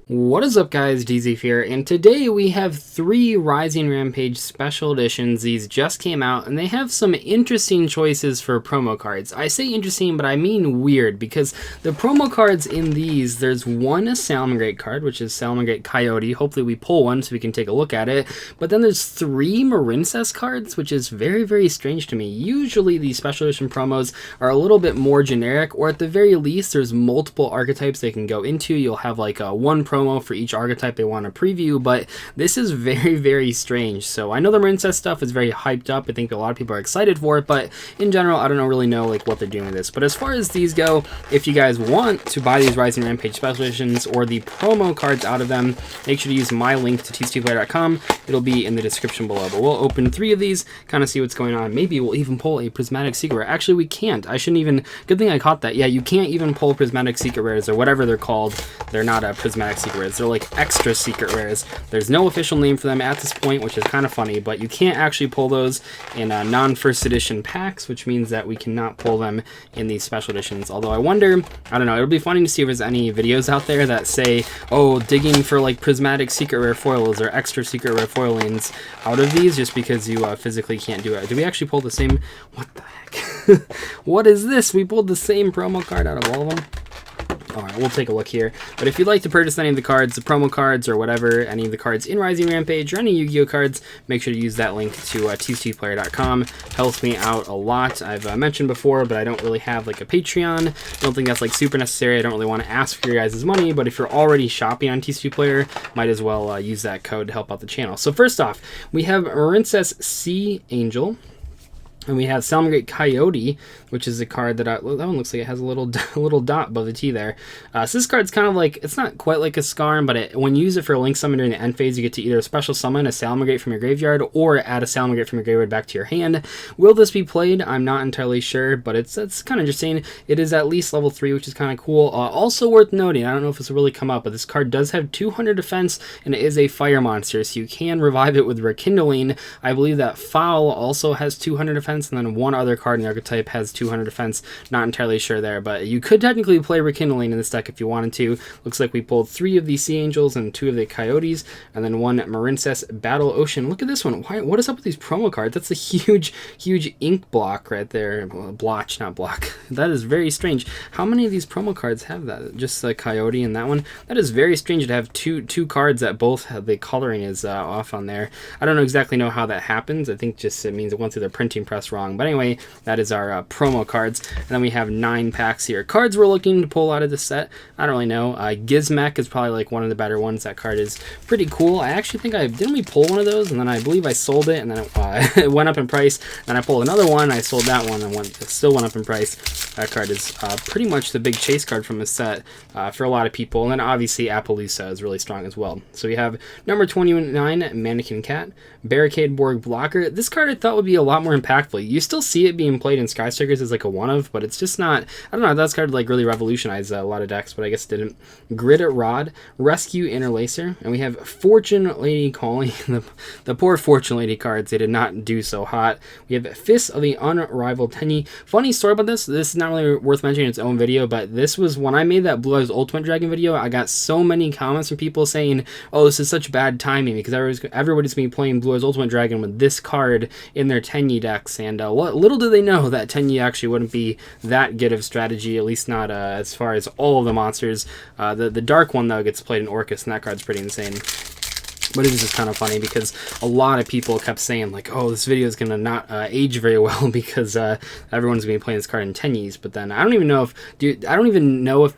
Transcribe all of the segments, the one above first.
What is up, guys? Dzeeff here, and today we have 3 Rising Rampage Special Editions. These just came out, and they have some interesting choices for promo cards. I say interesting, but I mean weird, because the promo cards in these, there's one Salamangreat card, which is Salamangreat Coyote. Hopefully we pull one so we can take a look at it. But then there's 3 Marincess cards, which is very, very strange to me. Usually these Special Edition promos are a little bit more generic, or at the very least, there's multiple archetypes they can go into. You'll have like one promo for each archetype they want to preview, but this is very, very strange. So I know the Marincess stuff is very hyped up. I think a lot of people are excited for it, but in general, I don't really know like what they're doing with this. But as far as these go, if you guys want to buy these Rising Rampage Special Editions or the promo cards out of them, make sure to use my link to tcplayer.com. It'll be in the description below. But we'll open 3 of these, kind of see what's going on. Maybe we'll even pull a Prismatic Secret Rare. Actually, we can't. I shouldn't even... Good thing I caught that. Yeah, you can't even pull Prismatic Secret Rares or whatever they're called. They're not a Prismatic Secret Rares. They're like extra secret rares. There's no official name for them at this point, which is kind of funny, but you can't actually pull those in non-first edition packs, which means that we cannot pull them in these special editions. Although I wonder, I don't know, it'll be funny to see if there's any videos out there that say, oh, digging for like prismatic secret rare foils or extra secret rare foilings out of these, just because you physically can't do it. Did we actually pull the same? What the heck? What is this? We pulled the same promo card out of all of them? Alright, we'll take a look here. But if you'd like to purchase any of the cards, the promo cards, or whatever, any of the cards in Rising Rampage, or any Yu-Gi-Oh cards, make sure to use that link to tcplayer.com. Helps me out a lot. I've mentioned before, but I don't really have like a Patreon. I don't think that's like super necessary. I don't really want to ask for your guys' money, but if you're already shopping on TCPlayer, might as well use that code to help out the channel. So first off, we have Marincess Sea Angel. And we have Salamangreat Coyote, which is a card that that one looks like it has a little dot above the T there. So this card's kind of like, it's not quite like a Skarn, but when you use it for a Link Summon during the end phase, you get to either special summon a Salamangreat from your graveyard or add a Salamangreat from your graveyard back to your hand. Will this be played? I'm not entirely sure, but it's kind of interesting. It is at least level 3, which is kind of cool. Also worth noting, I don't know if this will really come up, but this card does have 200 defense, and it is a fire monster, so you can revive it with Rekindling. I believe that Foul also has 200 defense, and then one other card in the archetype has 200 defense. Not entirely sure there, but you could technically play Rekindling in this deck if you wanted to. Looks like we pulled 3 of the Sea Angels and 2 of the Coyotes, and then 1 Marincess Battle Ocean. Look at this one. What is up with these promo cards? That's a huge ink block right there. Blotch, not block. That is very strange. How many of these promo cards have that? Just the Coyote and that one? That is very strange to have two cards that both have the coloring is off on there. I don't exactly know how that happens. I think just it means it went through the printing press wrong. But anyway, that is our promo cards. And then we have 9 packs here. Cards we're looking to pull out of this set, I don't really know. Gizmek is probably like one of the better ones. That card is pretty cool. I actually think didn't we pull one of those? And then I believe I sold it, and then it went up in price. Then I pulled another one, I sold that one, and it still went up in price. That card is pretty much the big chase card from the set for a lot of people. And then obviously Appaloosa is really strong as well. So we have number 29, Mannequin Cat, Barricade Borg Blocker. This card I thought would be a lot more impactful. You still see it being played in Skystrikers as like a one-of, but it's just not, I don't know, that card like really revolutionized a lot of decks, but I guess it didn't. Grid It Rod, Rescue Interlacer, and we have Fortune Lady Calling. The poor Fortune Lady cards, they did not do so hot. We have Fist of the Unrivaled Tenyi. Funny story about this is not really worth mentioning in its own video, but this was, when I made that Blue Eyes Ultimate Dragon video, I got so many comments from people saying, oh, this is such bad timing, because everybody's going to be playing Blue Eyes Ultimate Dragon with this card in their Tenyi decks, and little do they know that Tenyi actually wouldn't be that good of strategy, at least not as far as all of the monsters. The dark one, though, gets played in Orcus, and that card's pretty insane. But it is just kind of funny because a lot of people kept saying like, oh, this video is going to not age very well because everyone's going to be playing this card in Tenyis. But then I don't even know if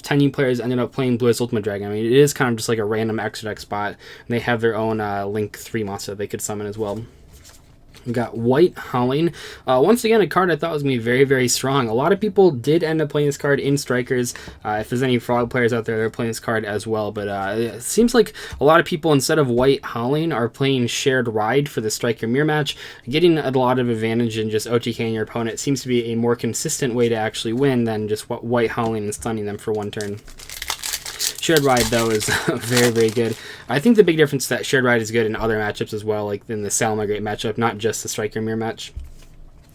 Tenyi players ended up playing Blue Eyes Ultimate Dragon. I mean, it is kind of just like a random extra deck spot, and they have their own Link 3 monster that they could summon as well. We got White Howling. Once again, a card I thought was going to be very, very strong. A lot of people did end up playing this card in Strikers. If there's any Frog players out there, they're playing this card as well. But it seems like a lot of people, instead of White Howling, are playing Shared Ride for the Striker Mirror match. Getting a lot of advantage in just OTKing your opponent seems to be a more consistent way to actually win than just White Howling and stunning them for one turn. Shared Ride, though, is very, very good. I think the big difference is that Shared Ride is good in other matchups as well, like in the Salamangreat matchup, not just the Striker Mirror match.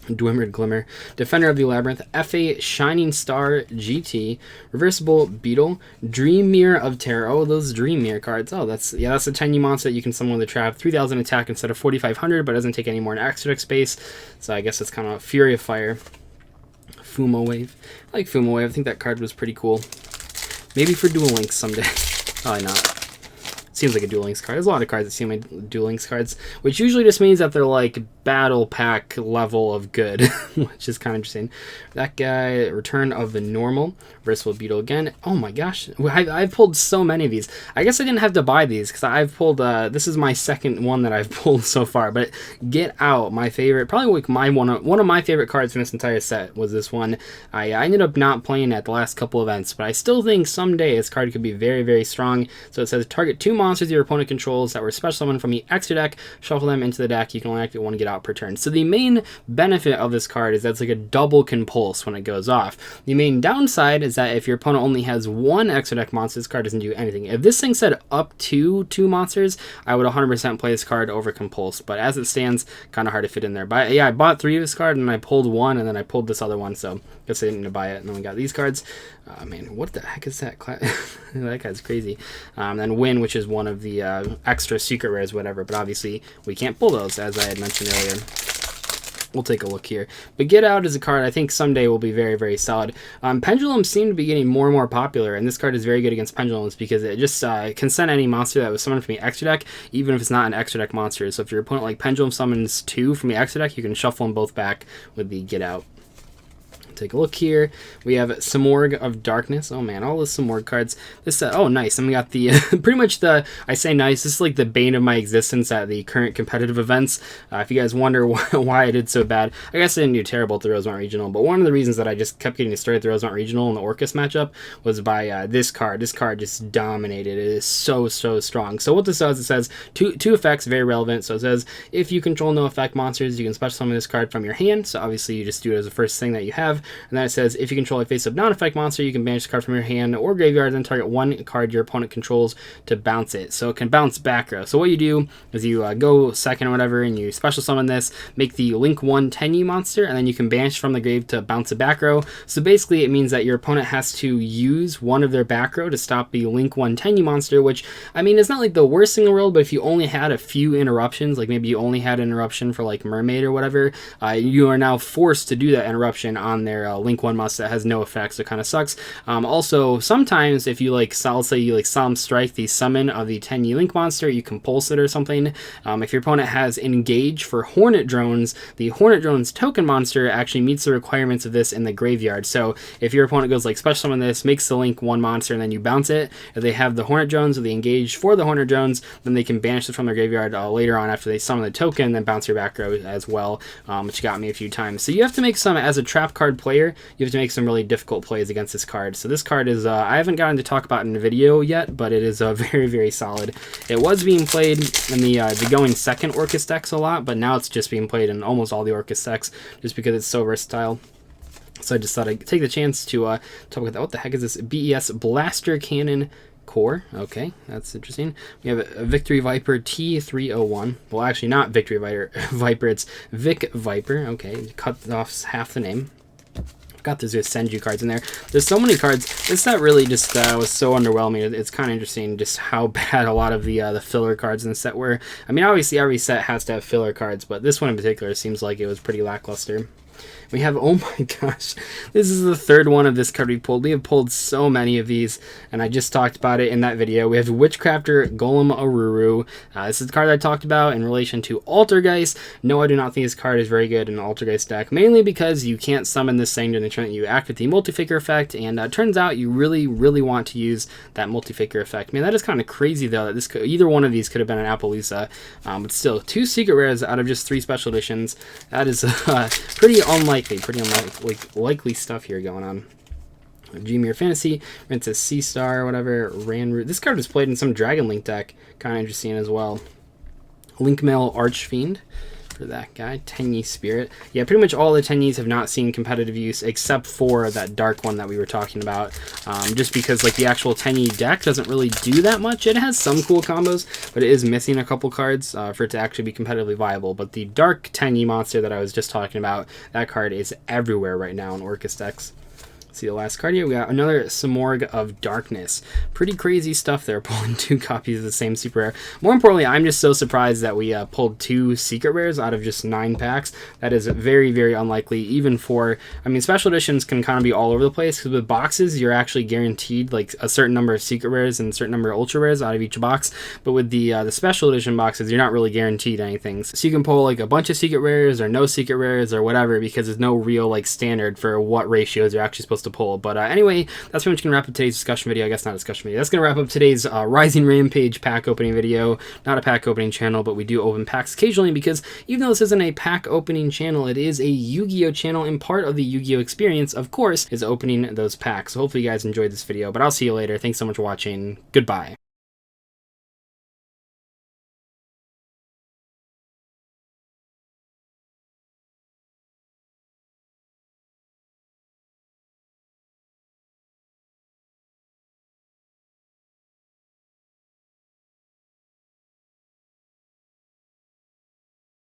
Dwimmered Glimmer, Defender of the Labyrinth, FA Shining Star GT, Reversible Beetle, Dream Mirror of Terror. Oh, those Dream Mirror cards. Oh, that's a 10U monster that you can summon with a trap. 3,000 attack instead of 4,500, but doesn't take any more extra deck space. So I guess it's kind of a Fury of Fire. Fumo Wave. I like Fumo Wave. I think that card was pretty cool. Maybe for Duel Links someday. Probably not. Seems like a Duel Links card. There's a lot of cards that seem like Duel Links cards, which usually just means that they're like battle pack level of good, which is kind of interesting. That guy, Return of the Normal, Versatile Beetle again. Oh my gosh, I've pulled so many of these. I guess I didn't have to buy these because I've pulled, this is my second one that I've pulled so far, but Get Out, my favorite, probably like one of my favorite cards from this entire set was this one. I ended up not playing at the last couple events, but I still think someday this card could be very, very strong. So it says target 2 monsters your opponent controls that were special summoned from the extra deck, shuffle them into the deck. You can only activate 1 Get Out per turn. So the main benefit of this card is that's like a double compulse when it goes off. The main downside is that if your opponent only has 1 extra deck monster, this card doesn't do anything. If this thing said up to 2 monsters, I would 100% play this card over compulse, but as it stands, kind of hard to fit in there. But yeah, I bought 3 of this card and I pulled 1 and then I pulled this other one, so I guess I didn't need to buy it. And then we got these cards. Man, what the heck is that? That guy's crazy. Then Win, which is one of the extra secret rares, whatever, but obviously we can't pull those, as I had mentioned earlier. We'll take a look here. But Get Out is a card I think someday will be very, very solid. Pendulums seem to be getting more and more popular, and this card is very good against Pendulums because it just can send any monster that was summoned from the extra deck, even if it's not an extra deck monster. So if your opponent like Pendulum summons 2 from the extra deck, you can shuffle them both back with the Get Out. Take a look here. We have Simorg of Darkness. Oh man, all the Simorg cards. This oh nice. And we got the pretty much the, I say nice, this is like the bane of my existence at the current competitive events. If you guys wonder why I did so bad, I guess I didn't do terrible at the Rosemont Regional, but one of the reasons that I just kept getting started at the Rosemont Regional in the Orcus matchup was by this card. This card just dominated. It is so strong. So what this does, it says two effects, very relevant. So it says if you control no effect monsters, you can special summon this card from your hand. So obviously you just do it as the first thing that you have. And then it says, if you control a face-up non-effect monster, you can banish the card from your hand or graveyard, then target 1 card your opponent controls to bounce it. So it can bounce back row. So what you do is you go second or whatever, and you special summon this, make the Link 1 10U monster, and then you can banish from the grave to bounce it back row. So basically it means that your opponent has to use one of their back row to stop the Link 1 10U monster, which, I mean, it's not like the worst thing in the world, but if you only had a few interruptions, like maybe you only had an interruption for like Mermaid or whatever, you are now forced to do that interruption on their Link 1 monster that has no effect, so it kind of sucks. Also, sometimes if you like, say you like Solemn Strike the summon of the 10U Link monster, you can pulse it or something. If your opponent has Engage for Hornet Drones, the Hornet Drones token monster actually meets the requirements of this in the graveyard. So if your opponent goes like special summon this, makes the Link 1 monster, and then you bounce it, if they have the Hornet Drones or the Engage for the Hornet Drones, then they can banish it from their graveyard later on after they summon the token, then bounce your back row as well, which got me a few times. So you have to make some, as a trap card player, you have to make some really difficult plays against this card. So this card is, I haven't gotten to talk about in the video yet, but it is very, very solid. It was being played in the going second Orcus decks a lot, but now it's just being played in almost all the Orcus decks just because it's so versatile. So I just thought I'd take the chance to talk about that. What the heck is this? BES Blaster Cannon Core. Okay, that's interesting. We have a Victory Viper T301. Well, actually not Victory Viper, it's Vic Viper. Okay, cut off half the name. Got the Senju cards in there. There's so many cards. This set really just was so underwhelming. It's kind of interesting just how bad a lot of the filler cards in the set were. I mean, obviously every set has to have filler cards, but this one in particular seems like it was pretty lackluster. We have, oh my gosh, this is the third one of this card we pulled. We have pulled so many of these, and I just talked about it in that video. We have Witchcrafter Golem Aruru. This is the card I talked about in relation to Altergeist. No, I do not think this card is very good in an Altergeist deck, mainly because you can't summon this thing during the turn that you activate the Multi-Figure effect, and it turns out you really, really want to use that Multi-Figure effect. Man, that is kind of crazy, though, that this could, either one of these could have been an Appaloosa, but still, 2 secret rares out of just 3 special editions. That is pretty unlikely stuff here going on. Dreamier Fantasy, Princess Sea Star, whatever, Ranroot. This card was played in some Dragon Link deck, kind of interesting as well. Linkmail Archfiend for that guy. Tenyi Spirit. Yeah, pretty much all the Tenyis have not seen competitive use except for that dark one that we were talking about. Just because like the actual Tenyi deck doesn't really do that much. It has some cool combos, but it is missing a couple cards for it to actually be competitively viable. But the dark Tenyi monster that I was just talking about, that card is everywhere right now in Orcus decks. See the last card here, we got another Simorgh of Darkness. Pretty crazy stuff there, pulling 2 copies of the same super rare. More importantly, I'm just so surprised that we pulled 2 secret rares out of just 9 packs. That is very, very unlikely, even for, I mean, special editions can kind of be all over the place, because with boxes, you're actually guaranteed like a certain number of secret rares and a certain number of ultra rares out of each box. But with the special edition boxes, you're not really guaranteed anything. So you can pull like a bunch of secret rares or no secret rares or whatever, because there's no real like standard for what ratios you're actually supposed to pull. But anyway, that's pretty much gonna wrap up today's discussion video. I guess not discussion video. That's gonna wrap up today's Rising Rampage pack opening video. Not a pack opening channel, but we do open packs occasionally, because even though this isn't a pack opening channel, it is a Yu-Gi-Oh channel, and part of the Yu-Gi-Oh experience, of course, is opening those packs. So hopefully you guys enjoyed this video, but I'll see you later. Thanks so much for watching. Goodbye.